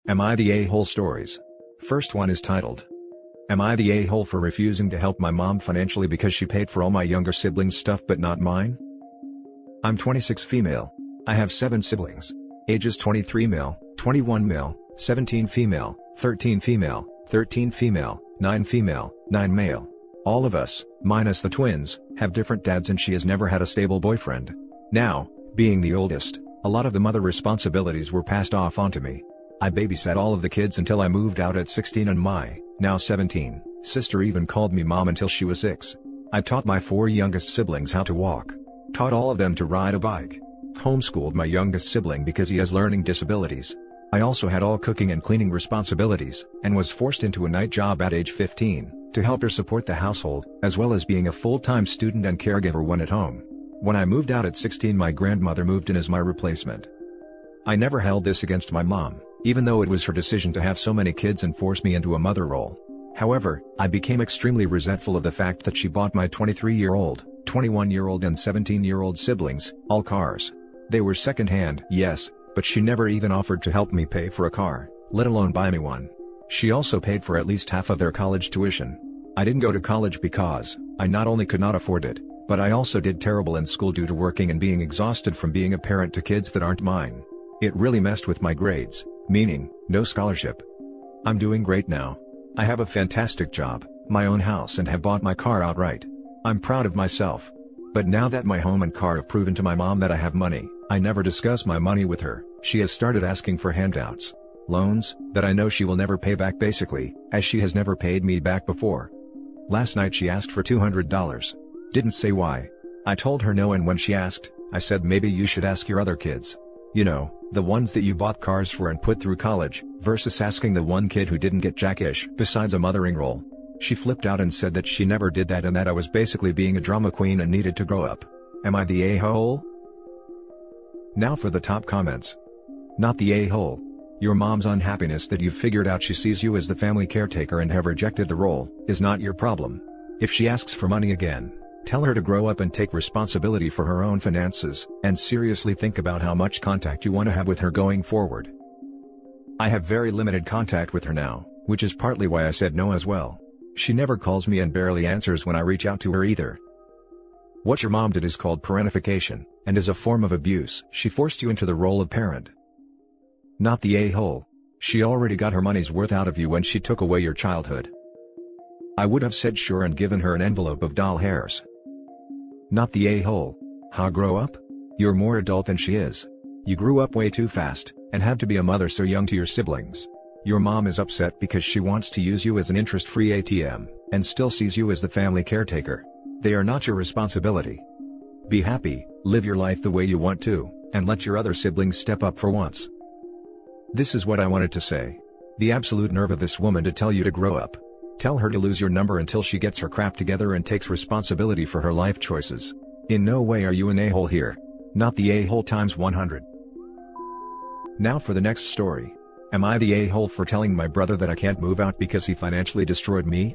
Am I the a-hole stories? First one is titled, Am I the a-hole for refusing to help my mom financially because she paid for all my younger siblings' stuff but not mine? I'm 26 female. I have 7 siblings. Ages 23 male, 21 male, 17 female, 13 female, 13 female, 9 female, 9 male. All of us, minus the twins, have different dads and she has never had a stable boyfriend. Now, being the oldest, a lot of the mother responsibilities were passed off onto me. I babysat all of the kids until I moved out at 16 and my, now 17, sister even called me mom until she was 6. I taught my 4 youngest siblings how to walk. Taught all of them to ride a bike. Homeschooled my youngest sibling because he has learning disabilities. I also had all cooking and cleaning responsibilities, and was forced into a night job at age 15, to help her support the household, as well as being a full-time student and caregiver when at home. When I moved out at 16, my grandmother moved in as my replacement. I never held this against my mom, even though it was her decision to have so many kids and force me into a mother role. However, I became extremely resentful of the fact that she bought my 23-year-old, 21-year-old and 17-year-old siblings, all cars. They were second-hand, yes, but she never even offered to help me pay for a car, let alone buy me one. She also paid for at least half of their college tuition. I didn't go to college because I not only could not afford it, but I also did terrible in school due to working and being exhausted from being a parent to kids that aren't mine. It really messed with my grades, meaning, no scholarship. I'm doing great now. I have a fantastic job, my own house and have bought my car outright. I'm proud of myself. But now that my home and car have proven to my mom that I have money, I never discuss my money with her. She has started asking for handouts. Loans, that I know she will never pay back basically, as she has never paid me back before. Last night she asked for $200. Didn't say why. I told her no, and when she asked, I said maybe you should ask your other kids. You know, the ones that you bought cars for and put through college, versus asking the one kid who didn't get jack-ish besides a mothering role. She flipped out and said that she never did that and that I was basically being a drama queen and needed to grow up. Am I the a-hole? Now for the top comments. Not the a-hole. Your mom's unhappiness that you've figured out she sees you as the family caretaker and have rejected the role, is not your problem. If she asks for money again, tell her to grow up and take responsibility for her own finances, and seriously think about how much contact you want to have with her going forward. I have very limited contact with her now, which is partly why I said no as well. She never calls me and barely answers when I reach out to her either. What your mom did is called parentification, and is a form of abuse. She forced you into the role of parent. Not the a-hole. She already got her money's worth out of you when she took away your childhood. I would have said sure and given her an envelope of doll hairs. Not the a-hole. How grow up? You're more adult than she is. You grew up way too fast, and had to be a mother so young to your siblings. Your mom is upset because she wants to use you as an interest-free ATM, and still sees you as the family caretaker. They are not your responsibility. Be happy, live your life the way you want to, and let your other siblings step up for once. This is what I wanted to say. The absolute nerve of this woman to tell you to grow up. Tell her to lose your number until she gets her crap together and takes responsibility for her life choices. In no way are you an a-hole here. Not the a-hole times 100. Now for the next story. Am I the a-hole for telling my brother that I can't move out because he financially destroyed me?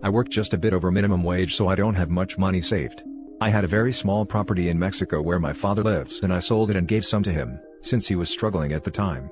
I work just a bit over minimum wage, so I don't have much money saved. I had a very small property in Mexico where my father lives, and I sold it and gave some to him, since he was struggling at the time.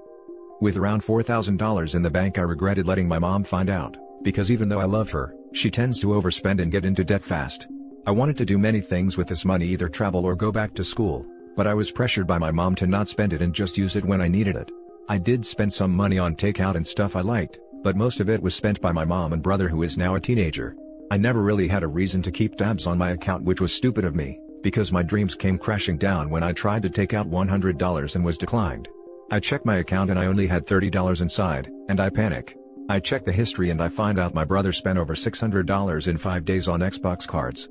With around $4,000 in the bank, I regretted letting my mom find out, because even though I love her, she tends to overspend and get into debt fast. I wanted to do many things with this money, either travel or go back to school, but I was pressured by my mom to not spend it and just use it when I needed it. I did spend some money on takeout and stuff I liked, but most of it was spent by my mom and brother, who is now a teenager. I never really had a reason to keep tabs on my account, which was stupid of me, because my dreams came crashing down when I tried to take out $100 and was declined. I check my account and I only had $30 inside, and I panic. I check the history and I find out my brother spent over $600 in 5 days on Xbox cards.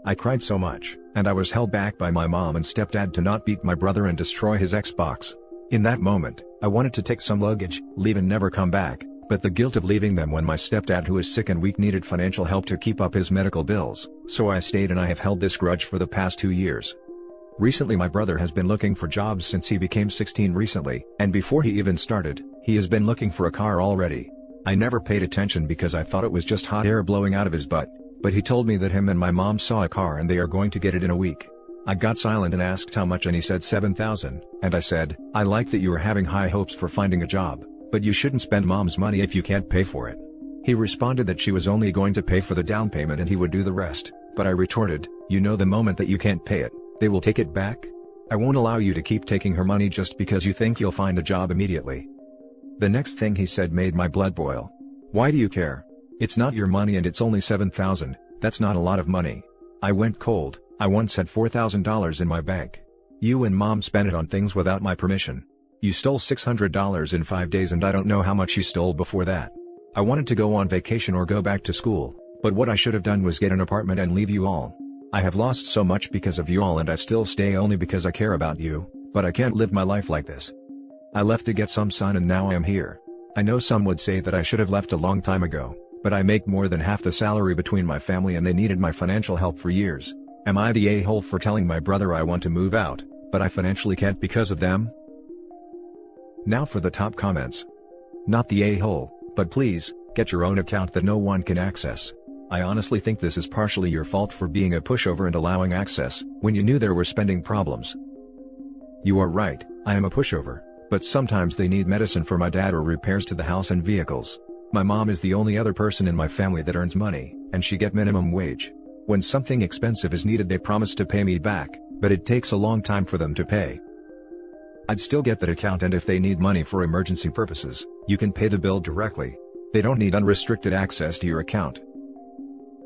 I cried so much, and I was held back by my mom and stepdad to not beat my brother and destroy his Xbox. In that moment, I wanted to take some luggage, leave and never come back, but the guilt of leaving them when my stepdad, who is sick and weak, needed financial help to keep up his medical bills, so I stayed, and I have held this grudge for the past 2 years. Recently my brother has been looking for jobs since he became 16 recently, and before he even started, he has been looking for a car already. I never paid attention because I thought it was just hot air blowing out of his butt, but he told me that him and my mom saw a car and they are going to get it in a week. I got silent and asked how much and he said 7,000, and I said, I like that you are having high hopes for finding a job, but you shouldn't spend mom's money if you can't pay for it. He responded that she was only going to pay for the down payment and he would do the rest, but I retorted, you know the moment that you can't pay it, they will take it back? I won't allow you to keep taking her money just because you think you'll find a job immediately. The next thing he said made my blood boil. Why do you care? It's not your money and it's only 7,000, that's not a lot of money. I went cold. I once had $4,000 in my bank. You and mom spent it on things without my permission. You stole $600 in 5 days and I don't know how much you stole before that. I wanted to go on vacation or go back to school, but what I should have done was get an apartment and leave you all. I have lost so much because of you all and I still stay only because I care about you, but I can't live my life like this. I left to get some sun and now I am here. I know some would say that I should have left a long time ago, but I make more than half the salary between my family and they needed my financial help for years. Am I the a-hole for telling my brother I want to move out, but I financially can't because of them? Now for the top comments. Not the a-hole, but please, get your own account that no one can access. I honestly think this is partially your fault for being a pushover and allowing access, when you knew there were spending problems. You are right, I am a pushover, but sometimes they need medicine for my dad or repairs to the house and vehicles. My mom is the only other person in my family that earns money, and she get minimum wage. When something expensive is needed they promise to pay me back, but it takes a long time for them to pay. I'd still get that account and if they need money for emergency purposes, you can pay the bill directly. They don't need unrestricted access to your account.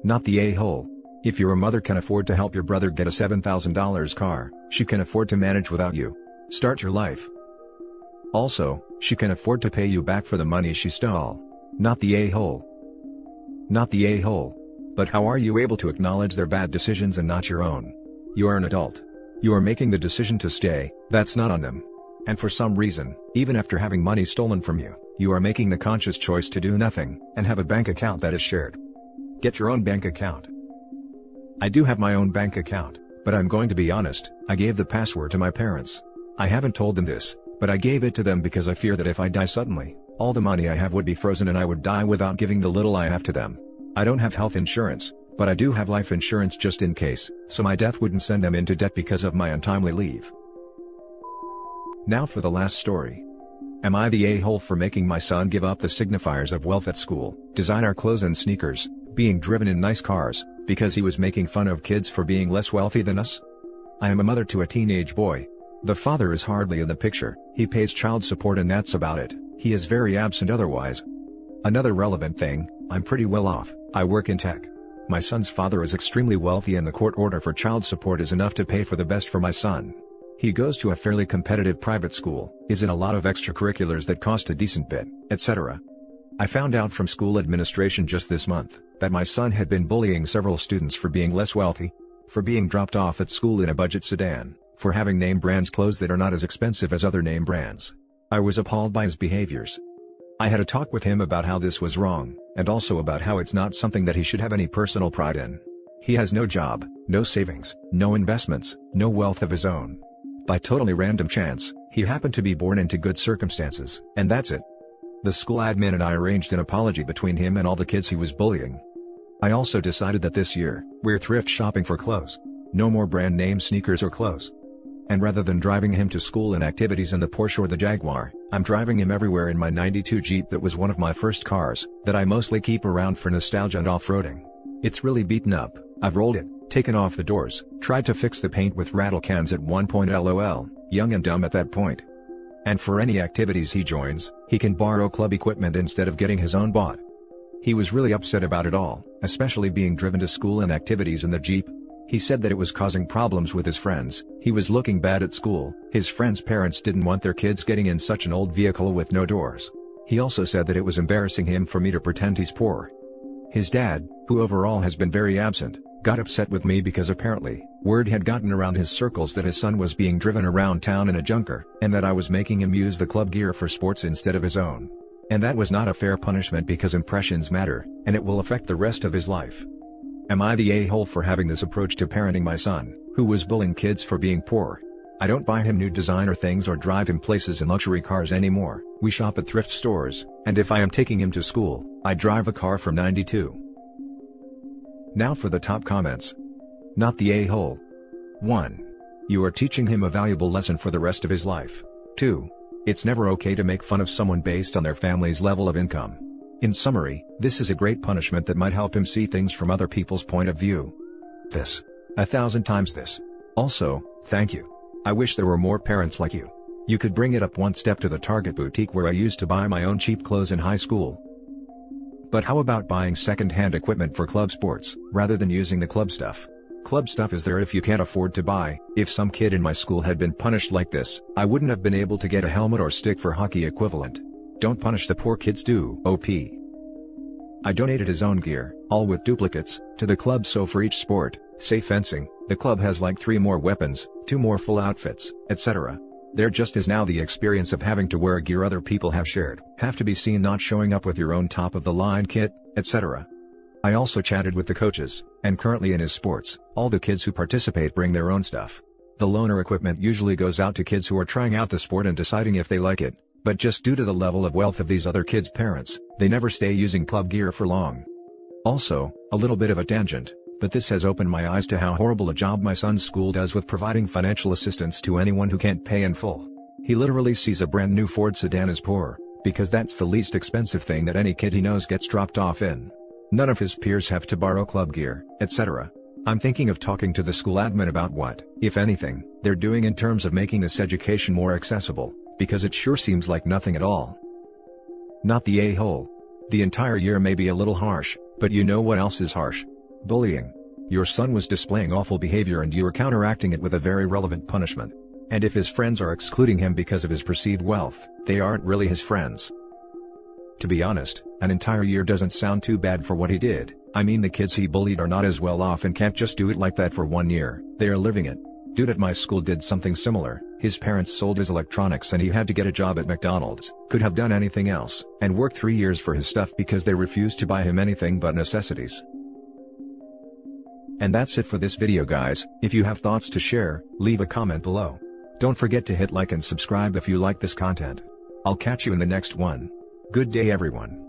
Not the a-hole. If your mother can afford to help your brother get a $7,000 car, she can afford to manage without you. Start your life. Also, she can afford to pay you back for the money she stole. Not the a-hole. Not the a-hole. But how are you able to acknowledge their bad decisions and not your own? You are an adult. You are making the decision to stay, that's not on them. And for some reason, even after having money stolen from you, you are making the conscious choice to do nothing, and have a bank account that is shared. Get your own bank account. I do have my own bank account, but I'm going to be honest, I gave the password to my parents. I haven't told them this, but I gave it to them because I fear that if I die suddenly, all the money I have would be frozen and I would die without giving the little I have to them. I don't have health insurance, but I do have life insurance just in case, so my death wouldn't send them into debt because of my untimely leave. Now for the last story. Am I the a-hole for making my son give up the signifiers of wealth at school, designer clothes and sneakers, being driven in nice cars, because he was making fun of kids for being less wealthy than us? I am a mother to a teenage boy. The father is hardly in the picture, he pays child support and that's about it, he is very absent otherwise. Another relevant thing, I'm pretty well off, I work in tech. My son's father is extremely wealthy and the court order for child support is enough to pay for the best for my son. He goes to a fairly competitive private school, is in a lot of extracurriculars that cost a decent bit, etc. I found out from school administration just this month, that my son had been bullying several students for being less wealthy, for being dropped off at school in a budget sedan, for having name brands clothes that are not as expensive as other name brands. I was appalled by his behaviors. I had a talk with him about how this was wrong, and also about how it's not something that he should have any personal pride in. He has no job, no savings, no investments, no wealth of his own. By totally random chance, he happened to be born into good circumstances, and that's it. The school admin and I arranged an apology between him and all the kids he was bullying. I also decided that this year, we're thrift shopping for clothes. No more brand name sneakers or clothes. And rather than driving him to school and activities in the Porsche or the Jaguar, I'm driving him everywhere in my '92 Jeep that was one of my first cars, that I mostly keep around for nostalgia and off-roading. It's really beaten up, I've rolled it, taken off the doors, tried to fix the paint with rattle cans at one point lol, young and dumb at that point. And for any activities he joins, he can borrow club equipment instead of getting his own bought. He was really upset about it all, especially being driven to school and activities in the Jeep. He said that it was causing problems with his friends, he was looking bad at school, his friends' parents didn't want their kids getting in such an old vehicle with no doors. He also said that it was embarrassing him for me to pretend he's poor. His dad, who overall has been very absent, got upset with me because apparently, word had gotten around his circles that his son was being driven around town in a junker, and that I was making him use the club gear for sports instead of his own. And that was not a fair punishment because impressions matter, and it will affect the rest of his life. Am I the a-hole for having this approach to parenting my son, who was bullying kids for being poor? I don't buy him new designer things or drive him places in luxury cars anymore, we shop at thrift stores, and if I am taking him to school, I drive a car from '92. Now for the top comments. Not the a-hole. 1. You are teaching him a valuable lesson for the rest of his life. 2. It's never okay to make fun of someone based on their family's level of income. In summary, this is a great punishment that might help him see things from other people's point of view. This. 1,000 times this. Also, thank you. I wish there were more parents like you. You could bring it up one step to the Target boutique where I used to buy my own cheap clothes in high school. But how about buying second-hand equipment for club sports, rather than using the club stuff? Club stuff is there if you can't afford to buy. If some kid in my school had been punished like this, I wouldn't have been able to get a helmet or stick for hockey equivalent. Don't punish the poor kids, do. OP. I donated his own gear, all with duplicates, to the club, so for each sport, say fencing, the club has like 3 more weapons, 2 more full outfits, etc. There just is now the experience of having to wear gear other people have shared, have to be seen not showing up with your own top-of-the-line kit, etc. I also chatted with the coaches, and currently in his sports, all the kids who participate bring their own stuff. The loaner equipment usually goes out to kids who are trying out the sport and deciding if they like it, but just due to the level of wealth of these other kids' parents, they never stay using club gear for long. Also, a little bit of a tangent, but this has opened my eyes to how horrible a job my son's school does with providing financial assistance to anyone who can't pay in full. He literally sees a brand new Ford sedan as poor, because that's the least expensive thing that any kid he knows gets dropped off in. None of his peers have to borrow club gear, etc. I'm thinking of talking to the school admin about what, if anything, they're doing in terms of making this education more accessible, because it sure seems like nothing at all. Not the a-hole. The entire year may be a little harsh, but you know what else is harsh? Bullying. Your son was displaying awful behavior and you are counteracting it with a very relevant punishment. And if his friends are excluding him because of his perceived wealth, they aren't really his friends. To be honest, an entire year doesn't sound too bad for what he did. I mean, the kids he bullied are not as well off and can't just do it like that for 1 year, they are living it. Dude at my school did something similar. His parents sold his electronics and he had to get a job at McDonald's, could have done anything else, and worked 3 years for his stuff because they refused to buy him anything but necessities. And that's it for this video, guys. If you have thoughts to share, leave a comment below. Don't forget to hit like and subscribe if you like this content. I'll catch you in the next one. Good day, everyone.